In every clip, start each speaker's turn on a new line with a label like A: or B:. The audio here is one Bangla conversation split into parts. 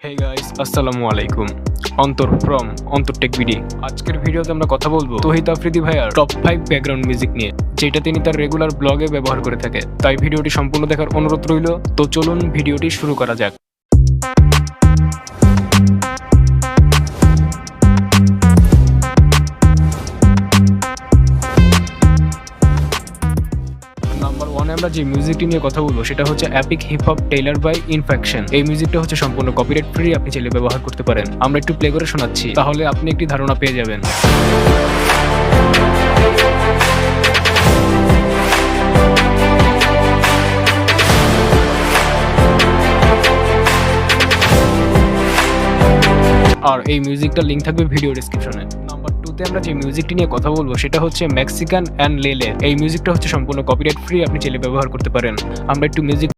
A: হেই গাইস, আসসালামু আলাইকুম। অন্তর ফ্রম অন্তর টেক বিডি। আজকের ভিডিওতে আমরা কথা বলবো তৌহিদ আফ্রিদি ভাইয়ার টপ 5 ব্যাকগ্রাউন্ড মিউজিক নিয়ে, যেটা তিনি তার রেগুলার ব্লগে ব্যবহার করে থাকে। তাই ভিডিওটি সম্পূর্ণ দেখার অনুরোধ রইল। তো চলুন ভিডিওটি শুরু করা যাক। নাম্বার 1 আমরা যে মিউজিকটি নিয়ে কথা বলবো সেটা হচ্ছে epic hip hop trailer by infection. এই মিউজিকটা হচ্ছে সম্পূর্ণ কপিরাইট ফ্রি, আপনি চাইলে ব্যবহার করতে পারেন। আমরা একটু প্লে করে শোনাচ্ছি, তাহলে আপনি একটি ধারণা পেয়ে যাবেন। আর এই মিউজিকটার লিংক থাকবে ভিডিও ডেসক্রিপশনে। নাম্বার 2 তে আমরা যে মিউজিকটি নিয়ে কথা বলবো সেটা হচ্ছে মেক্সিকান অ্যান্ড লেলে। এই মিউজিকটা হচ্ছে সম্পূর্ণ কপিরাইট ফ্রি, আপনি চাইলে ব্যবহার করতে পারেন। আমরা একটু মিউজিক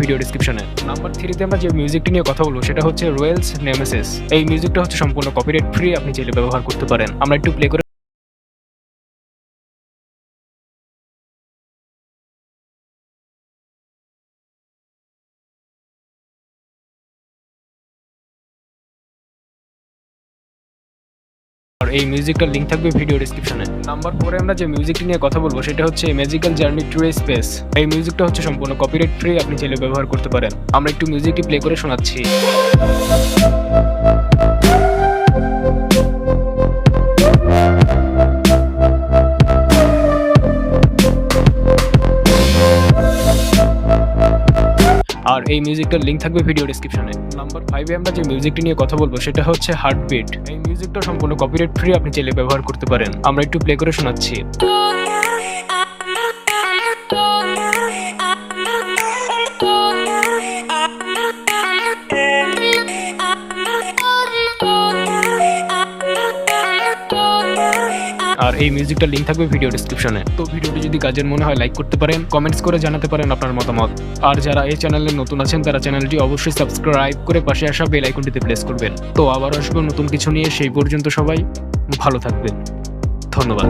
A: ভিডিও ডেসক্রিপশনে। নাম্বার 3 তে আমরা যে মিউজিকটি নিয়ে কথা বলবো সেটা হচ্ছে রয়েলস নেমেসিস। এই মিউজিকটা হচ্ছে সম্পূর্ণ কপিরাইট ফ্রি, আপনি চাইলে ব্যবহার করতে পারেন। আমরা একটু প্লে করে আর এই মিউজিকটার লিংক থাকবে ভিডিও ডেসক্রিপশনে। নাম্বার 4 আমরা যে মিউজিকটি নিয়ে কথা বলবো সেটা হচ্ছে ম্যাজিক্যাল জার্নি টু স্পেস। এই মিউজিকটা হচ্ছে সম্পূর্ণ কপিরাইট ফ্রি, আপনি চাইলে ব্যবহার করতে পারেন। আমরা একটু মিউজিকটি প্লে করে শোনাচ্ছি। আর এই মিউজিকটার লিংক থাকবে ভিডিও ডেসক্রিপশনে। নাম্বার 5 এ আমরা যে মিউজিকটি নিয়ে কথা বলবো সেটা হচ্ছে হার্টবিট। এই মিউজিকটা সম্পূর্ণ কপিরাইট ফ্রি, আপনি চাইলে ব্যবহার করতে পারেন। আমরা একটু প্লে করে শোনাচ্ছি। আর এই মিউজিকটার লিংক থাকবে ভিডিও ডেসক্রিপশনে। তো ভিডিওটি যদি কাজের মনে হয় লাইক করতে পারেন, কমেন্টস করে জানাতে পারেন আপনার মতামত। আর যারা এই চ্যানেলে নতুন আছেন তারা চ্যানেলটি অবশ্যই সাবস্ক্রাইব করে পাশে আসা বেল আইকনটিতে প্রেস করবেন। তো আবার আসবো নতুন কিছু নিয়ে, সেই পর্যন্ত সবাই ভালো থাকবেন। ধন্যবাদ।